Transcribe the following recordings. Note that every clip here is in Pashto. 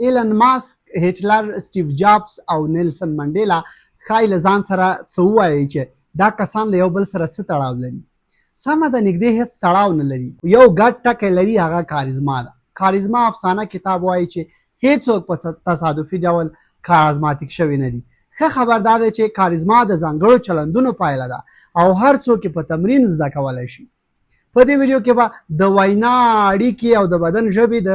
ایلن ماسک، هټلر، سټیو جابز او نیلسن منډیلا ښایي له ځان سره څه ووایي چې دا کسان له یو بل سره څه تړاو لري. سمه ده، نږدې هېڅ تړاو نه لري. یو ګډ ټکی لري، هغه کاریزما ده. کاریزما افسانه کتاب وایي چې هیڅوک په تصادفي ډول کارازماتیک شوي نه دي. ښه خبر دا دی چې کاریزما د ځانګړو چلندونو پایله ده او هر څوک په تمرین زده کولی شي. په دې ویډیو کې به د وینا، اړیکې او د بدن ژبې د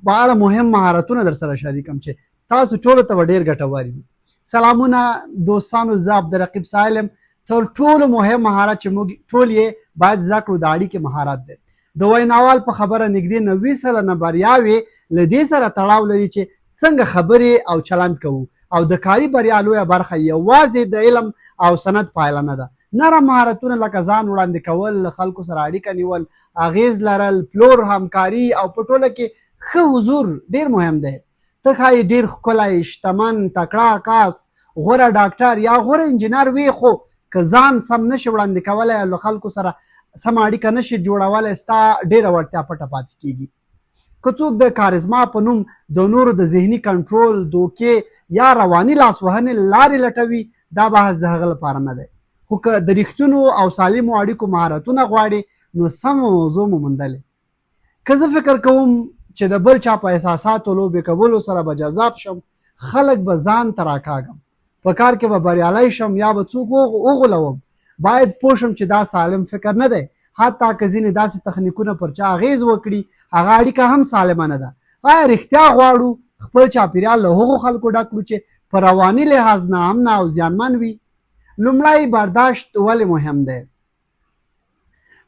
په اړه مهم مهارتونه در سره شریکم چې تاسو ټولو ته به ډېر ګټور وي. سلامونه دوستانو، زه عبدالرقیب سایل یم. تر ټولو مهم مهارت چې موږ ټول یې باید زده کړو د اړیکې مهارت دی. د ویناوال په خبره نږدې 90% بریاوې له دې سره تړاو لري چې څنګه خبرې او چلند کوو، او د کاري بریا لویه برخه یوازې د علم او سند پایله نه ده. نرم مهارتونه لکه ځان وړاندې کول، له خلکو سره اړیکه نیول، اغیز لرل، پلور، همکاري او په ټوله کې ښه حضور ډېر مهم دی. ته ښایي ډېر ښکلی، شتمن، تکړه کس، غوره ډاکټر یا غوره انجینر وي، خو که ځان سم نشي وړاندې کولی او له خلکو سره سم اړیکه نشي جوړولی، ستا ډېره وړتیا پټه پاتې کېږي. که څوک د کاریزما په نوم د نورو د ذهني کنټرول، دوکې یا رواني لاسوهنې لارې لټوي، دا بحث د هغه لپاره نه دی. خو که د رښتونو او سالمو اړیکو مهارتونه غواړې، نو سمه موضوع مو موندلې. که زه فکر کوم چې د بل چا په احساساتو لوبې کولو سره به جذاب شم، خلک به ځان ته راکاږم، په کار کې به بریالی شم یا به څوک وغولوم. باید پوه شم چې دا سالم فکر نه دی. حتی که ځینې داسې تخنیکونه پر چا اغیز وکړي، هغه اړیکه هم سالمه نه ده. آیا رښتیا غواړو خپل چاپیریال له هغو خلکو ډک کړو چې په رواني لحاظ ناامنه او زیانمن وي؟ لومړی، برداشت ولې مهم دی؟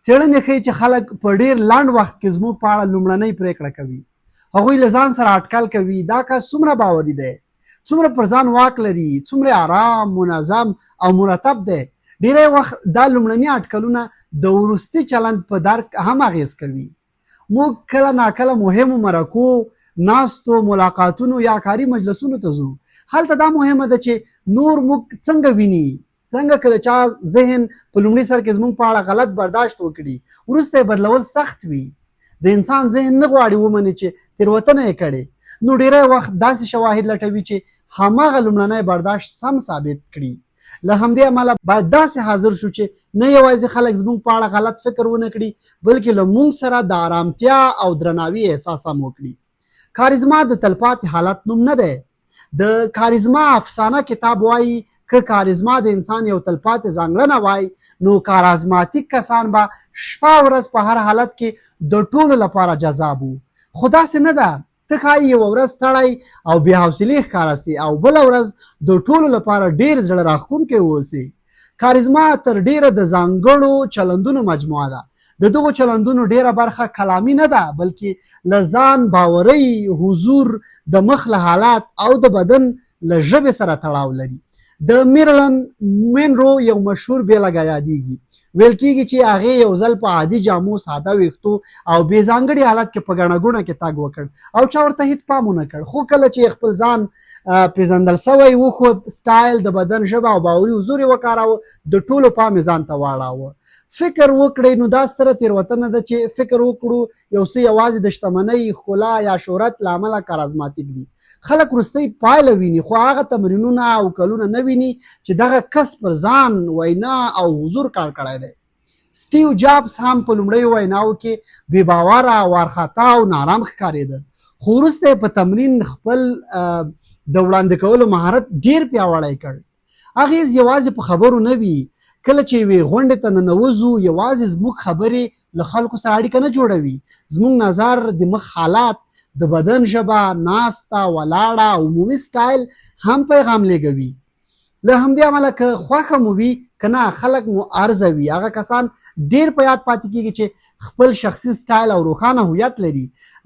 څېړنې ښیي چې خلک په ډېر لنډ وخت کې زموږ په اړه لومړنۍ پرېکړه کوي. هغوی له ځان سره اټکل کوي دا کس څومره باوري دی، څومره پر ځان واک لري، څومره آرام، منظم او مرتب دی. ډېری وخت دا لومړني اټکلونه د وروستي چلند په درک هم اغیز کوي. موږ کله ناکله مهمو مرکو، ناستو، ملاقاتونو یا کاري مجلسونو ته ځو. هلته دا مهمه ده چې نور موږ څنګه ویني. څنګه که د چا ذهن په لومړي سر کې زموږ په اړه غلط برداشت وکړي، وروسته یې بدلول سخت وي. د انسان ذهن نه غواړي ومني چې تېروتنه یې کړې، نو ډېری وخت داسې شواهد لټوي چې هماغه لومړنی برداشت سم ثابت کړي. له همدې امله باید داسې حاضر شو چې نه یوازې خلک زموږ په اړه غلط فکر ونه کړي، بلکې له موږ سره د آرامتیا او درناوي احساس هم وکړي. کاریزما د تلپاتې حالت نوم نه دی. د کاریزما افسانه کتاب وایي که کاریزما د انسان یو تلپاتې ځانګړنه وای، نو کارازماتیک کسان به شپه ورځ په هر حالت کې د ټولو لپاره جذاب وو. خو داسې نه ده. ته ښایي یوه ورځ ستړی او بې حوصلې ښکاره سي او بله ورځ د ټولو لپاره ډېر زړه راښکونکی واوسي. کاریزما تر ډېره د ځانګړو چلندونو مجموعه ده. د دغو چلندونو ډېره برخه کلامي نه ده، بلکې له ځان باورۍ، حضور، د مخ له حالات او د بدن له ژبې سره تړاو لري. د میرلن مونرو یو مشهور بیلګه یادېږي. ویل کېږي چې هغې یو ځل په عادي جامو، ساده ویښتو او بې ځانګړي حالت کې په ګڼه ګوڼه کې تګ وکړ او چا ورته هېڅ پام ونه کړ. خو کله چې خپل ځان پېژندل سوی وښود، سټایل، د بدن ژبه او باوري حضور یې وکاراوه، د ټولو پام یې ځان ته واړاوه. فکر وکړئ، نو دا ستره تېروتنه ده چې فکر وکړو یو څه یوازې د شتمنۍ، ښکلا یا شهرت له امله کارازماتیک دي. خلک وروستۍ پایله ویني، خو هغه تمرینونه او کلونه نه ویني چې دغه کس پر ځان، وینا او حضور کار کړی دی. سټیو جابز هم په لومړیو ویناوو کې بې باوره، وارخطا او نارام ښکارېده، خو وروسته یې په تمرین خپل د وړاندې کولو مهارت ډېر پیاوړی کړ. اغېز یوازې په خبرو نه وي. کله چې یوې غونډې ته ننوځو، یوازې زموږ خبرې له خلکو سره اړیکه نه جوړوي. زموږ نظر، د مخ حالات، د بدن ژبه، ناسته، ولاړه او عمومي سټایل هم پیغام لېږوي. له همدې امله که خوښه مو وي که نه، خلک مو ارزوي. هغه کسان ډېر په یاد پاتې کېږي چې خپل شخصي سټایل او روښانه هویت لري.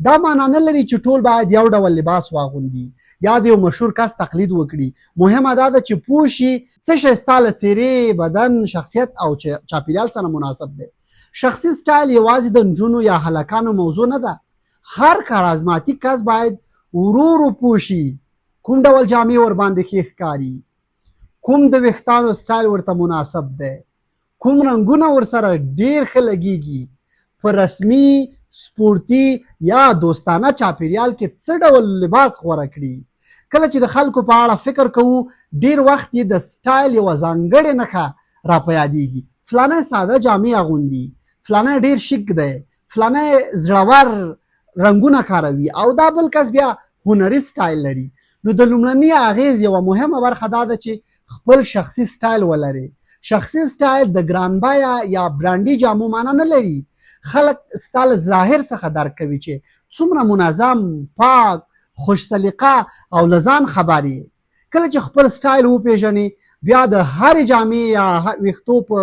دا معنا نه لري چې ټول باید یو ډول لباس واغوندي یا د یو مشهور کس تقلید وکړي. مهمه دا ده چې پوه شي څه شی ستا له څېرې، بدن، شخصیت او چاپیریال سره مناسب دی. شخصي سټایل یوازې د نجونو یا هلکانو موضوع نه ده. هر کارازماتیک کس باید ورو ورو پوه شي کوم ډول جامې ورباندې ښې ښکاري، کوم د ویښتانو سټایل ورته مناسب دی، کوم رنګونه ورسره ډېر ښه لګیږي. په رسمي سپورتي یا دوستانه چاپیریال کې څه ډول لباس غوره کړي. کله چې د خلکو په اړه فکر کوو ډیر وخت یې د سټایل یوه ځانګړې نښه را په یادېږي. فلانی ساده جامې اغوندي، فلانی ډیر شیک دی، فلانی زړور رنګونه کاروي او دا بل کس بیا هنري سټایل لري. نو د لومړني اغیز یوه مهمه برخه دا ده چې خپل شخصي سټایل ولري. شخصي سټایل د ګران بیه یا برانډي جامو معنا نه لري. خلک ستا له ظاهر څخه درک کوي چې څومره منظم، پاک، خوش سلیقه او لزان خبري. کله چې خپل سټایل وپیژنې بیا د هرې جامې یا ویښتو په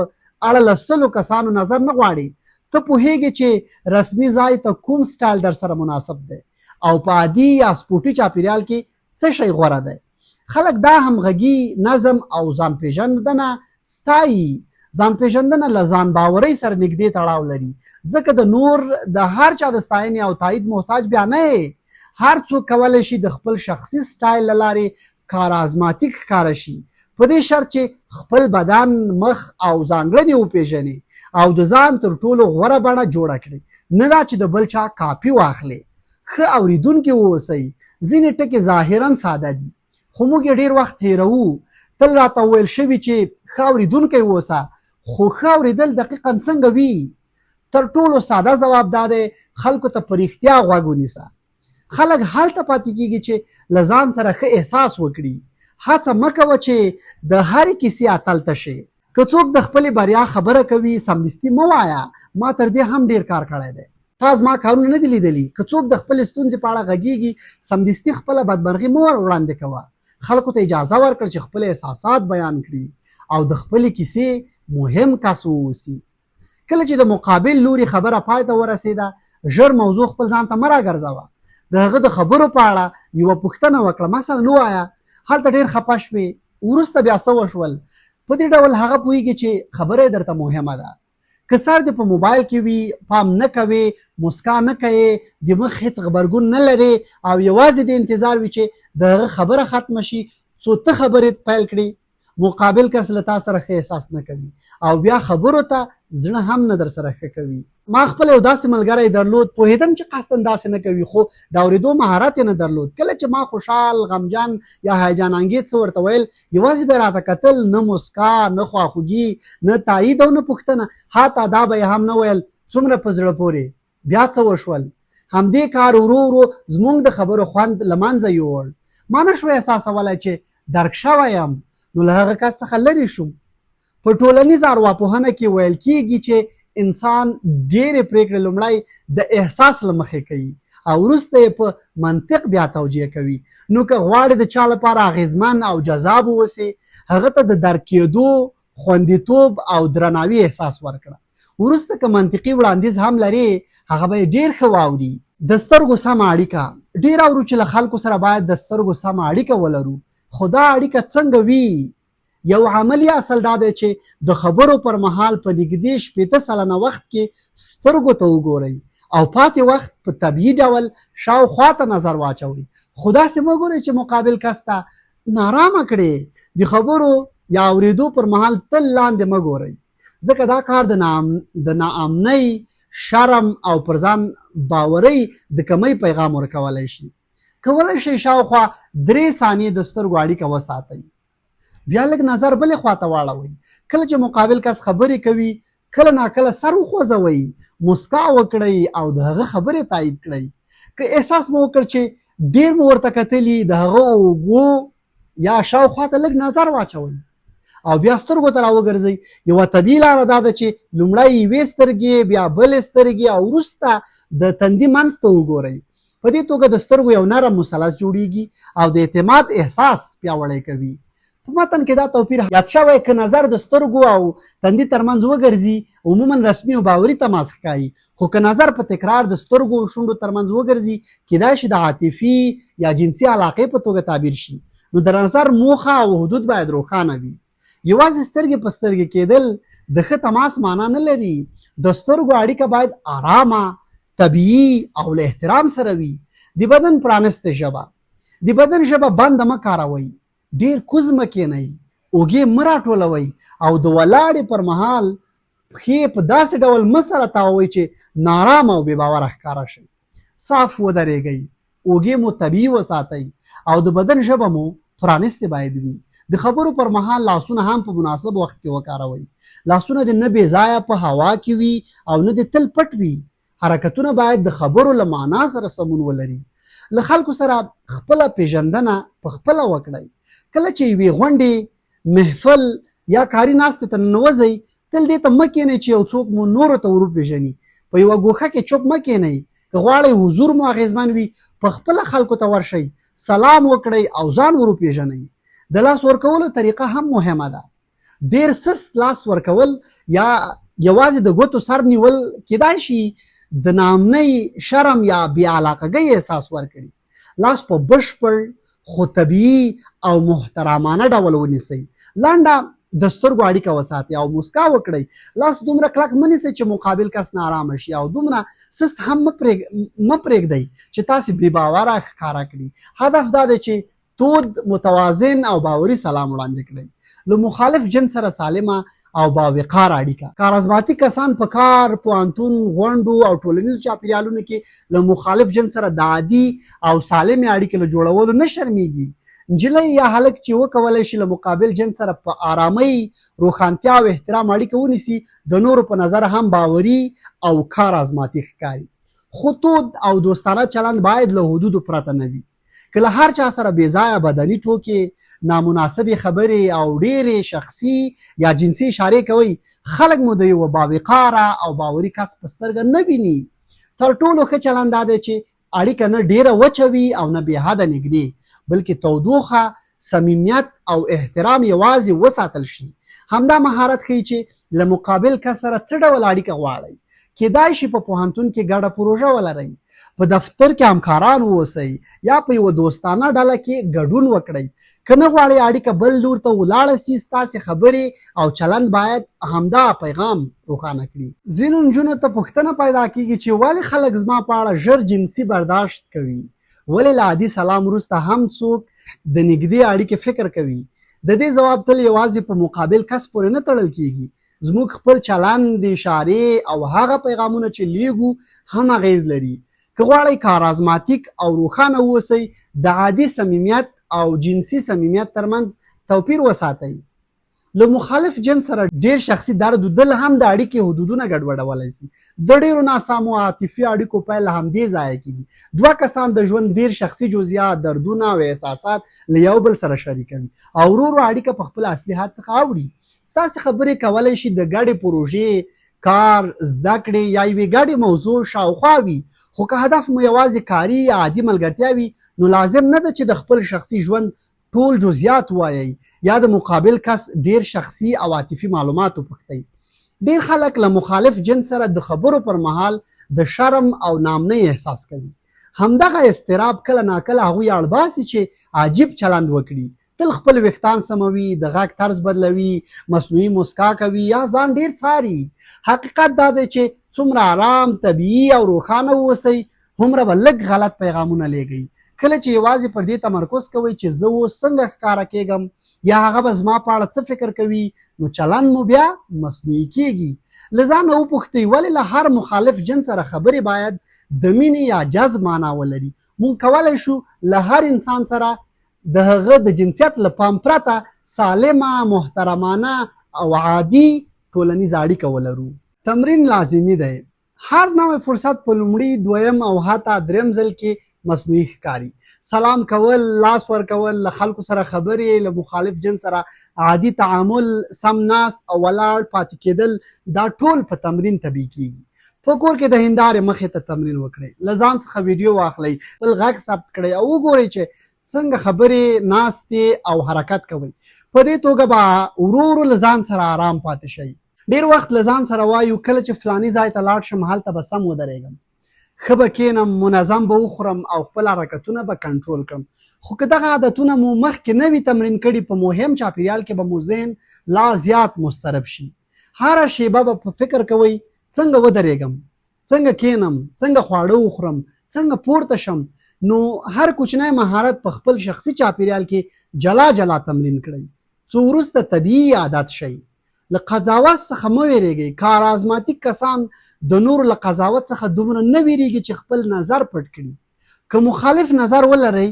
اړه له سلو کسانو نظر نه غواړي. ته پوهیږي چې رسمي ځای ته کوم سټایل در سره مناسب دی او په عادي یا سپورټي چاپیریال کې څه شی غوره دی. خلک دا همغږي، نظم او ځان پیژندنه ستایي. ځان پیژندنه له ځان باورۍ سره نږدې تړاو لري، ځکه د نور د هر چا د ستاینې او تایید محتاج بیا نه یې. هر څوک کولی شي د خپل شخصي سټایل له لارې کارازماتیک ښکاره شي، په دې شرط چې خپل بدن، مخ او ځانګړنې وپیژني او د ځان تر ټولو غوره بڼه جوړه کړي، نه دا چې د بل چا کاپي واخلي. ښه اوریدونکي واوسئ. ځینې ټکي ظاهرا ساده دي خو موږ یې ډېر وخت هیروو. تل راته ویل شوي چې ښه اوریدونکی اوسه، خو ښه اوریدل دقیقا څنګه وي؟ تر ټولو ساده ځواب دا دی خلکو ته په رښتیا غوږ ونیسه. خلک هلته پاتې کېږي چې له ځان سره ښه احساس وکړي. هڅه مه کوه چې د هرې کیسې اتل ته شې. که څوک د خپلې بریا خبره کوي سمدستي مه وایه ما تر دې هم ډېر کار کړی دی، تا زما کارونه نه دي لیدلي. که څوک د خپلې ستونزې په اړه غږیږي سمدستي خپله بدمرغي مه ور وړاندې کوه. خلکو ته اجازه ورکړه چې خپل احساسات بیان کړي او د خپلې کیسې مهم کس واوسي. کله چې د مقابل لوري خبره پای ته ورسېده ژر موضوع خپل ځان ته مه راګرځوه. د هغه د خبرو په اړه یوه پوښتنه وکړه، مثلا ووایه هلته ډېر خفه شوې، وروسته بیا څه وشول؟ په دې ډول هغه پوهېږي چې خبره یې درته مهمه ده. که سر دې په موبایل کې وي، پام نه کوې، مسکا نه کوې، د مخ هېڅ غبرګون نه لرې او یوازې د انتظار وي چې د هغه خبره ختمه شي څو ته خبرې پیل کړي، مقابل کس له تا سره ښه احساس نه کوي او بیا خبرو ته زړه هم نه در سره ښه کوي. ما خپل یو داسې ملګری درلود، پوهېدم چې قصداً داسې نه کوي خو د اورېدو مهارت یې نه درلود. کله چې ما خوشحال، غمجن یا هیجان انګیز څه ورته ویل یوازې به یې راته کتل، نه مسکا، نه خواخوږي، نه تایید او نه پوښتنه، حتی دا به یې هم نه ویل څومره په زړه پورې. بیا څه وشول؟ همدې کار ورو ورو زموږ د خبرو خوند له منځه یوړ. ما نه شوی احساسولی چې درک شوی یم، نو له هغه کس څخه لرې شوم. په ټولنیزه ارواپوهنه کې ویل کېږي چې انسان ډېرې پرېکړې لومړی د احساس له مخې کوي او وروسته یې په منطق بیا توجیه کوي. نو که غواړې د چا لپاره اغېزمن او جذاب واوسې هغه ته د درک کېدو، خوندیتوب او درناوي احساس ورکړه. وروسته که منطقي وړاندیز هم لرې هغه به یې ډېر ښه واوري. د سترګو سمه اړیکه. ډېر اورو چې له خلکو سره باید د سترګو سمه اړیکه ولرو، خو دا اړیکه څنګه وي؟ یو عملی اصل دا دی چې د خبرو پر مهال په نږدې 80% وخت کې سترګو ته وګورئ او پاتې وخت په طبیعي ډول شاوخوا ته نظر واچوئ. خو داسې مه ګورئ چې مقابل کس ته نارامه کړې. د خبرو یا اورېدو پر مهال تل لاندې مه ګورئ، ځکه دا کار د ناامنۍ، شرم او پر ځان باورۍ د کمۍ پیغام ورکولی شي. کولی شئ شاوخوا 3 ثانیې د سترګو اړیکه وساتئ، بیا لږ نظر بلې خواته واړوئ. کله چې مقابل کس خبرې کوي کله ناکله سر وخوځوئ، مسکا وکړئ او د هغه خبرې تایید کړئ. که احساس مو وکړ چې ډېر مو ورته کتلي د هغه اوږو یا شاوخوا ته لږ نظر واچوئ او بیا سترګو ته راوګرځئ. یوه طبیعي لاره دا ده چې لومړی یوې سترګې، بیا بلې سترګې او وروسته د تندي منځ ته وګورئ. په دې توګه د سترګو یو نرم مثلث جوړیږي او د اعتماد احساس پیاوړی کوي. په متن کې دا توپیر یاد شوی که نظر د سترګو او تندي ترمنځ وګرځي عموما رسمي او باوري تماس ښکاري، خو که نظر په تکرار د سترګو او شونډو ترمنځ وګرځي کیدای شي د عاطفي یا جنسي علاقې په توګه تعبیر شي. نو د نظر موخه او حدود باید روښانه وي. یوازې سترګې په سترګې کېدل د ښه تماس معنا نه لري. د سترګو اړیکه باید آرامه، طبیعي او له احترام سره وي. د بدن پرانسته ژبه. د بدن ژبه بنده مه کاروئ، ډېر کوز مه کښېنئ، اوږې مه راټولوئ او د ولاړې پر مهال پښې په داسې ډول مه سره تاووئ چې نارام او بې باوره ښکاره شئ. صاف ودرېږئ، اوږې مو طبیعي وساتئ او د بدن ژبه مو پرانستې باید وي. د خبرو پر مهال لاسونه هم په مناسب وخت کې وکاروئ. لاسونه دې نه بې ځایه په هوا کې وي او نه دې تل پټ وي. حرکتونه باید د خبرو له معنا سره سمون ولري. له خلکو سره خپله پیژندنه په خپله وکړئ. کله چې یوې غونډې، محفل یا کاري ناستې ته ننوځئ، تل دې ته مه کښېنئ چې یو څوک مو نورو ته ور وپېژني. په یوه ګوښه کې چوپ مه کښېنئ. که غواړئ حضور مو اغېزمن وي، په خپله خلکو ته ورشئ، سلام وکړئ او ځان ور وپېژنئ. د لاس ورکولو طریقه هم مهمه ده. ډېر سست لاس ورکول یا یوازې د ګوتو سر نیول کیدای شي د ناامنۍ، شرم یا بې علاقګۍ احساس ورکړي. لاس په بشپړ خو طبیعي او محترمانه ډول ونیسئ. لنډه د سترګو اړیکه وساتئ او مسکا وکړئ. لاس دومره کلک مه نیسئ چې مقابل کس نارامه شي او دومره سست هم مه پرېږدئ چې تاسې بې باوره ښکاره کړي. هدف دا دی چې تود، متوازن او باوري سلام وړاندې کړئ. له مخالف جنس سره سالمه او باوقاره اړیکه. کارازماتي کسان په کار، پوهنتون، غونډو او ټولنیزو چاپېریالونو کې له مخالف جنس سره د عادي او سالمې اړیکې له جوړولو نه شرمېږي. نجلۍ یا هلک چې وکولی شي له مقابل جنس سره په آرامۍ، روښانتیا او احترام اړیکه ونیسي، د نورو په نظر هم باوري او کارازماتي ښکاري. خو تود او دوستانه چلند باید له حدودو پرته نه وي. که له هر چا سره بې ځایه بدني ټوکې، نامناسبې خبرې او ډېرې شخصي یا جنسي اشارې کوئ، خلک مو د یوه باوقاره او باوري کس په سترګه نه ویني. تر ټولو ښه چلند دا دی چې اړیکه نه ډیره وچه وي او نه بې حده نږدې، بلکې تودوخه، صمیمیت او احترام یوازې وساتل شي. همدا مهارت ښیي چې له مقابل کس سره څه ډول اړیکه غواړئ. کیدای شي په پوهنتون کې ګډه پروژه ولرئ، په دفتر کې همکاران واوسئ یا په یوه دوستانه ډله کې ګډون وکړئ. که نه غواړئ اړیکه بل لور ته ولاړه سي، ستاسې خبرې او چلند باید همدا پیغام روښانه کړي. ځینو نجونو ته پوښتنه پیدا کیږي چې ولې خلک زما په اړه ژر جنسي برداشت کوي، ولې له عادي سلام وروسته هم څوک د نږدې اړیکې فکر کوي. د دې ځواب تل یوازې په مقابل کس پورې نه تړل کیږي. زموږ خپل چلند، اشارې او هغه پیغامونه چې لیږو هم اغیز لري. که غواړئ کارازماتیک او روښانه واوسئ، د عادي صمیمیت او جنسي صمیمیت ترمنځ توپیر وساتئ. له مخالف جنس سره ډېر شخصي درد دل هم د اړیکې حدودونه ګډوډولی سي. د ډېرو ناسمو عاطفي اړیکو پیل له همدې ځایه کېږي. دوه کسان د ژوند ډېر شخصي جزئیات، دردونه او احساسات له یو بل سره شریکوي او ورو ورو اړیکه په خپل اصلي حد څخه اوړي. ستاسې خبرې کولی شي د ګډې پروژې، کار، زده کړې یا یوې ګډې موضوع شاوخوا وي. خو که هدف مو یوازې کاري یا عادي ملګرتیا وي، نو لازم نه ده چې د خپل شخصي ژوند ټول جزئیات وایي یا د مقابل کس ډیر شخصي او عاطفي معلومات وپوښتئ. ډیر خلک له مخالف جنس سره د خبرو پر مهال د شرم او ناامنۍ احساس کوي. همدغه اضطراب کله ناکله هغوی اړباسي چې عجیب چلند وکړي. تل خپل ویښتان سموي، د غږ طرز بدلوي، مصنوعي مسکا کوي یا ځان ډیر څاري. حقیقت دا دی چې څومره آرام، طبیعي او روښانه واوسئ، هومره به لږ غلط پیغامونه لیږئ. کله چې یوازې پر دې تمرکز کوئ چې زه اوس څنګه ښکاره کېږم یا هغه به زما په اړه څه فکر کوي، نو چلند مو بیا مصنوعي کېږي. له ځانه وپوښتئ ولې له هر مخالف جنس سره خبرې باید د مینې یا جذب معنا ولري. موږ کولی شو له هر انسان سره د هغه د جنسیت له پام پرته سالمه، محترمانه او عادي ټولنیزه اړیکه ولرو. تمرین لازمي دی. هر نوې فرصت په لومړي، دویم او حتی دریم ځل کې مصنوعي ښکاري. سلام کول، لاس ورکول، له خلکو سره خبرې، له مخالف جنس سره عادي تعامل، سم ناست او ولاړ پاتې کېدل، دا ټول په تمرین طبیعي کېږي. په کور کې د هندارې مخې ته تمرین وکړئ. له ځان څخه ویډیو واخلئ، خپل غږ ثبت کړئ او وګورئ چې څنګه خبرې، ناستې او حرکت کوئ. په دې توګه به ورو ورو له ځان سره آرام پاتې شئ. ډیر وخت له ځان سره وایو کله چې فلاني ځای ته لاړ شم هلته به سم ودرېږم، ښه به کښېنم، منظم به وخورم او خپل حرکتونه به کنټرول کړم. خو که دغه عادتونه مو مخکې نه وي تمرین کړي، په مهم چاپېریال کې به مو ذهن لا زیات مضطرب شي. هره شیبه به په فکر کوئ څنګه ودرېږم، څنګه کښېنم، څنګه خواړه وخورم، څنګه پورته شم. نو هر کوچنی مهارت په خپل شخصي چاپېریال کې جلا جلا تمرین کړئ څو وروسته طبیعي عادت شئ. له قضاوت څخه مه ویریږئ. کارازماتیک کسان د نورو له قضاوت څخه دومره نه ویریږي چې خپل نظر پټ کړي. که مخالف نظر ولرئ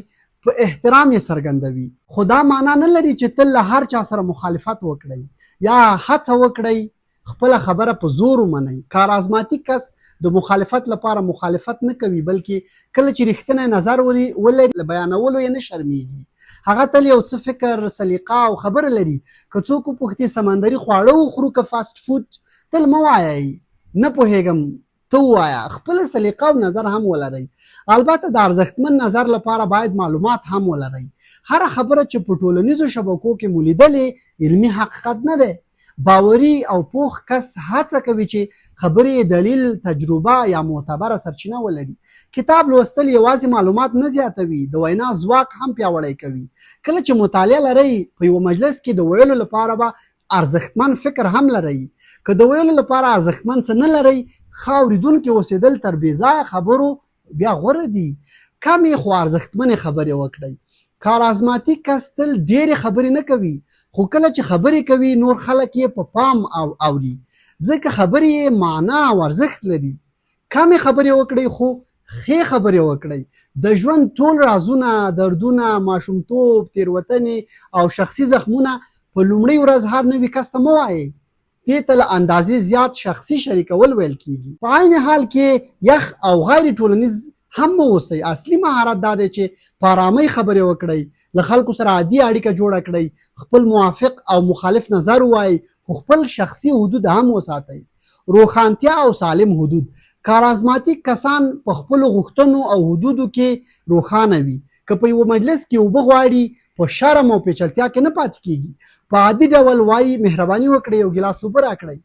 په احترام یې څرګندوي، خو دا معنا نه لري چې تل له هر چا سره مخالفت وکړئ یا هڅه وکړئ خپله خبره په زور ومنئ. کارازماتیک کس د مخالفت لپاره مخالفت نه کوي، بلکې کله چې رښتینی نظر ولري له بیانولو یې نه شرمیږي. هغه تل یو څه فکر، سلیقه او خبره لري. که څوک وپوښتي سمندري خواړه وخورو که فاسټ فوډ، تل مه وایئ نه پوهېږم، ته ووایه. خپله سلیقه او نظر هم ولرئ. البته د ارزښتمن نظر لپاره باید معلومات هم ولرئ. هره خبره چې په ټولنیزو شبکو کې مو لیدلې علمي حقیقت نه دی. باوري او پوخ کس هڅه کوي چې خبرې، دلیل، تجربه یا معتبره سرچینه ولري. کتاب لوستل یوازې معلومات نه زیاتوي، د وینا ځواک هم پیاوړی کوي. کله چې مطالعه لرئ په یو مجلس کې د ویلو لپاره به ارزښتمن فکر هم لرئ. که د ویلو لپاره ارزښتمن څه نه لرئ، ښه اورېدونکي اوسېدل تر بېځایه خبرو بیا غوره دي. کمې خو ارزښتمنې خبرې وکړئ. کارازماتیک کس تل ډېرې خبرې نه کوي، خو کله چې خبرې کوي نور خلک یې په پام اوري، ځکه خبرې یې معنا او ارزښت لري. کمې خبرې وکړئ خو ښې خبرې وکړئ. د ژوند ټول رازونه، دردونه، ماشومتوب، تېروتنې او شخصي زخمونه په لومړۍ ورځ هر نوي کس ته مه وایئ. دې ته له اندازې زیات شخصي شریکول ویل کېږي. په عین حال کې یخ او غیر ټولنیز هم مه اوسئ. اصلي مهارت دا دی چې په ارامۍ خبرې وکړئ، له خلکو سره عادي اړیکه جوړه کړئ، خپل موافق او مخالف نظر ووایئ، خو خپل شخصي حدود هم وساتئ. روښانتیا او سالم حدود. کارازماتیک کسان په خپلو غوښتنو او حدودو کې روښانه وي. که په یو مجلس کې اوبه غواړي، په شرم او پیچلتیا کې نه پاتې کېږي. په عادي ډول وایي مهرباني وکړئ یو ګیلاس اوبه راکړئ.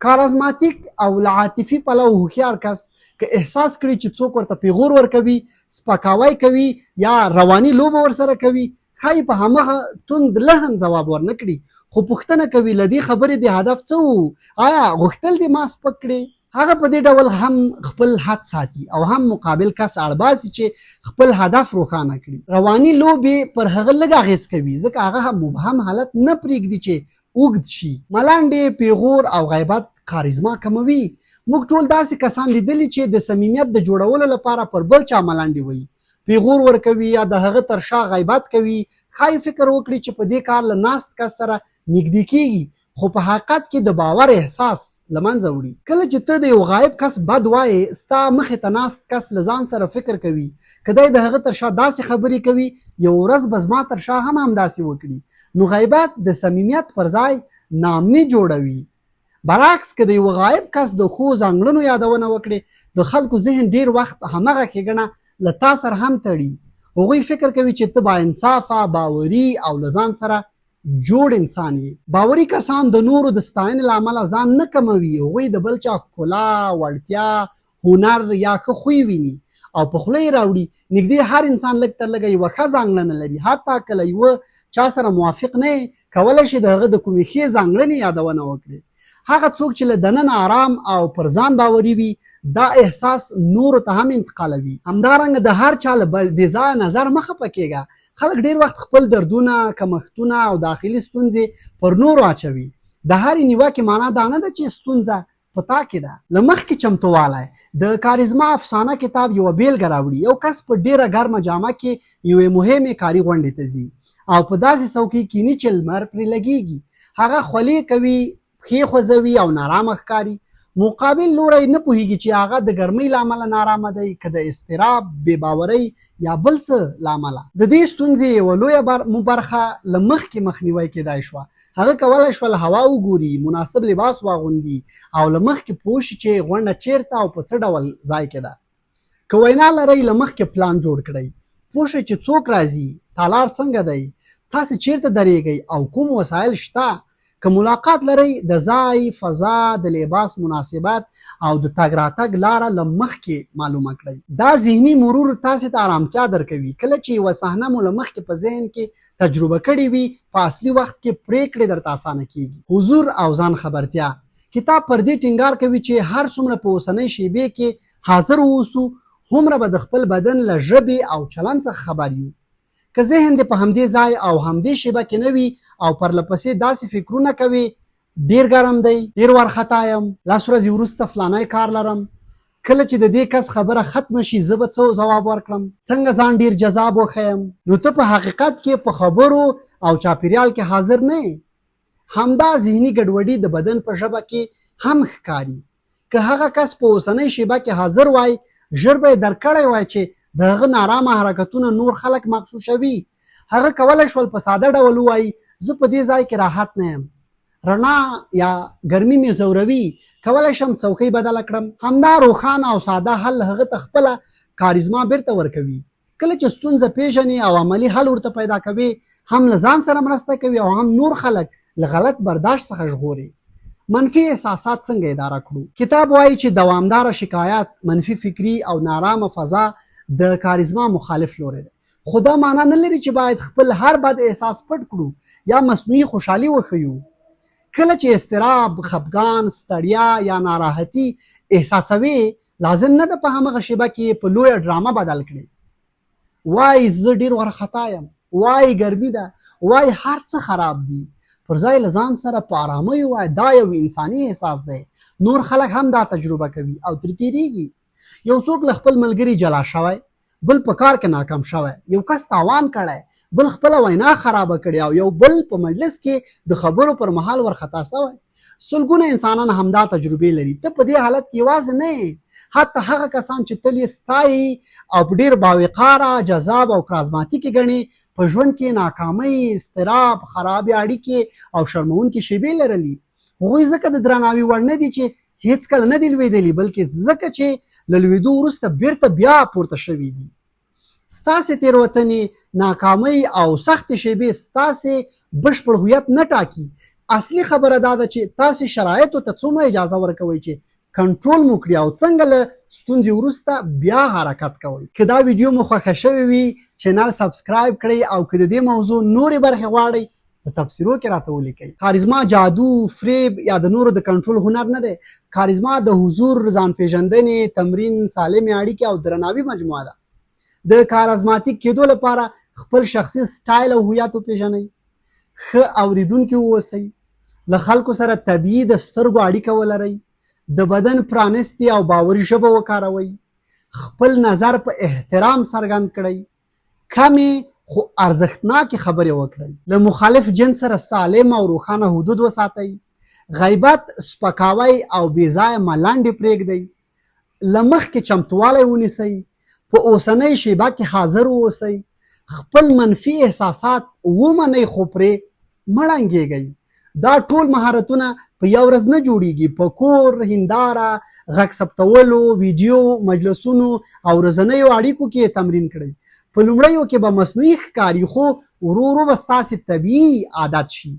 کارازماتیک او له عاطفي پلوه هوښیار کس که احساس کړي چې څوک ورته پیغور ورکوي، سپکاوی کوي یا رواني لوبه ورسره کوي، ښایي په همغه توند لحن ځواب ورنه کړي، خو پوښتنه کوي له دې خبرې د هدف څه و؟ آیا غوښتل دې ما سپک کړې؟ هغه په دې ډول هم خپل حد ساتي او هم مقابل کس اړباسي چې خپل هدف روښانه کړي. رواني لوبې پر هغه لږ اغېز کوي، ځکه هغه هم مبهم حالت نه پرېږدي چې اوږد شي. ملنډې، پیغور او غیبت کاریزما کموي. موږ ټول داسې کسان لیدلي چې د صمیمیت د جوړولو لپاره پر بل چا ملنډې وایي، پیغور ورکوي یا د هغه تر شا غیبت کوي. ښایي فکر وکړي چې په دې کار له ناست کس سره نږدې کېږي، خو په حقیقت کې د باور احساس له منځه وړي. کله چې ته د یو غایب کس بد وایې، ستا مخې ته ناست کس له ځان سره فکر کوي که دی د هغه تر شا داسې خبرې کوي، یو ورځ به زما تر شا هم همداسې وکړي. نو غیبت د صمیمیت پر ځای ناامني جوړوي. برعکس که د یو غایب کس د ښو ځانګړنو یادونه وکړي، د خلکو ذهن ډیر وخت همغه ښېګڼه له تا سره هم تړي. هغوی فکر کوي چې ته باانصافه، باوري او له ځان سره جوړ انسان یې. باوري کسان د نورو د ستاینې له امله ځان نه کموي. هغوی د بل چا ښکلا، وړتیا، هنر یا ښه خوی ویني او په خوله یې راوړي. نږدې هر انسان لږ تر لږه یوه ښه ځانګړنه لري. حتی که له یوه چا سره موافق نه یې، کولی شي د هغه د کومې ښې ځانګړنې یادونه وکړي. هغه څوک چې له دننه آرام او پر ځان باوري وي، دا احساس نورو ته هم انتقالوي. همدارنګه د هر چا له بې ځایه نظر مه خفه کېږه. خلک ډېر وخت خپل دردونه، کمښتونه او داخلي ستونزې پر نورو اچوي. د هرې نیوکې معنا دا نه ده چې ستونزه په تا کې ده. له مخکې چمتووالی. د کاریزما افسانه کتاب یوه بیلګه راوړي. یو کس په ډېره ګرمه جامه کې یوې مهمې کاري غونډې ته ځي او په داسې څوکۍ کیني چې لمر پرې لګېږي. هغه خولې کوي، پښې خوځوي او نارامه ښکاري. مقابل لوری نه پوهېږي چې هغه د ګرمۍ له امله نارامه دی که د اضطراب، بې باورۍ یا بل څه له امله. د دې ستونزې یوه لویه برخه له مخکې مخنیوی کېدای شوه. هغه کولی شول هوا وګوري، مناسب لباس واغوندي او له مخکې پوه شي چې غونډه چیرته او په څه ډول ځای کې ده. که وینا لرئ، له مخکې پلان جوړ کړئ. پوه شئ چې څوک راځي، تالار څنګه دی، تاسې چیرته درېږئ او کوم وسایل شته. که ملاقات لرئ، د ځای، فضا، د لباس مناسبت او د تګ راتګ لاره له مخکې معلومه کړئ. دا ذهني مرور تاسې ته ارامتیا درکوي. کله چې یوه صحنه مو له مخکې په ذهن کې تجربه کړې وي، په اصلي وخت کې پرېکړې درته اسانه کېږي. حضور او ځان خبرتیا. کتاب پر دې ټینګار کوي چې هر څومره په اوسنۍ شیبې کې حاضر واوسو، هومره به د خپل بدن له ژبې او چلند څخه خبر یو. که ذهن دې په همدې ځای او همدې شیبه کې نه وي او پرله پسې داسې فکرونه کوي ډیر ګرم دی، ډیر وارخطا یم، لس ورځې وروسته فلانی کار لرم. کله چې د دې کس خبره ختمه شي زه به څه ځواب ورکړم؟ څنګه ځان ډیر جذاب وښیم؟ نو ته په حقیقت کې په خبرو او چاپیریال کې حاضر نه یې. همدا ذهني ګډوډي د بدن په ژبه کې هم ښکاري. که هغه کس په اوسنۍ شیبه کې حاضر وای ژر به یې درک کړی وای چې د هغه نارامه حرکتونه نور خلک مغشوشوي. هغه کولی شول په ساده ډول ووایي زه په دې ځای کې راحت نه یم، رڼا یا ګرمي مې ځوروي، کولی شم څوکۍ بدله کړم. همدا روښانه او ساده حل هغه ته خپله کاریزما بیرته ورکوي. کله چې ستونزه پیژنې او عملي حل ورته پیدا کوي هم له ځان سره مرسته کوي او هم نور خلک له غلط برداشت څخه ژغوري. منفي احساسات څنګه اداره کړو؟ کتاب وایي چې دوامداره شکایات، منفي فکري او نارامه فضا د کاریزما مخالف لوری دی. خو دا معنا نه لري چې باید خپل هر بد احساس پټ کړو یا مصنوعي خوشحالي وښیو. کله چې اضطراب، خفګان، ستړیا یا ناراحتي احساسوي لازم نه ده په همغه شیبه کې په لویه ډرامه بدل کړي. وای زه ډیر وارخطا یم، وای ګرمي ده، وای هر څه خراب دي. پر ځای له ځان سره په ارامۍ وای دا یو انساني احساس دی. نور خلک هم دا تجربه کوي او ترې تېرېږي. یو څوک له خپل ملګري جلا شوی، بل په کار کې ناکام شوی، یو کس تاوان کړی، بل خپله وینا خرابه کړې او یو بل په مجلس کې د خبرو پر مهال ورخطا شوی. سلګونه انسانان همدا تجربې لري. ته په دې حالت کې یوازې نه یې. حتی هغه کسان چې تل یې ستایي او په ډېر باوقاره، جذاب او کرازماتیکې ګڼي په ژوند کې ناکامۍ، اضطراب، خرابې اړیکې او شرموونکې شیبې لرلي. هغوی ځکه د درناوي وړ نه دي چې هیڅکله نه دي لوېدلي، بلکې ځکه چې له لوېدو وروسته بیرته بیا پورته شوي دي. ستاسې تېروتنې، ناکامۍ او سختې شیبې ستاسې بشپړ هویت نه ټاکي. اصلي خبره دا ده چې تاسې شرایطو ته څومره اجازه ورکوئ چې کنټرول مو کړي او څنګه له ستونزې وروسته بیا حرکت کوئ. که دا ویډیو مو خوښه شوې وي چینل سبسکرایب کړئ او که د دې موضوع نورې برخې غواړئ په تفسیرو کې راته ولیکئ. کاریزما جادو، فریب یا د نورو د کنټرول هنر نه دی. کاریزما د حضور، ځان پیژندنې، تمرین، سالمې اړیکې او درناوي مجموعه ده. د کارازماتیک کېدو لپاره خپل شخصي سټایل او هویت وپېژنئ. ښه اورېدونکي واوسئ. له خلکو سره طبیعي د سترګو اړیکه ولرئ. د بدن پرانستې او باوري ژبه وکاروئ. خپل نظر په احترام څرګند کړئ. کمې خو ارزښتناکې خبرې وکړئ. له مخالف جنس سره سالم او روښانه حدود وساتئ. غیبت، سپکاوی او بې ځایه ملنډې پرېږدئ. له مخکې چمتوالی ونیسئ. په اوسنۍ شیبه کې حاضر واوسئ. خپل منفي احساسات ومنئ خو پرې مه ړنګېږئ. دا ټول مهارتونه په یو ورځ نه جوړیږي. په کور، هنداره، غږ ثبتولو، ویډیو، مجلسونو او ورځنیو اړیکو کې تمرین کړئ. په لومړیو کې به مصنوعي ښکاري خو ورو ورو به ستاسې طبیعي عادت شي.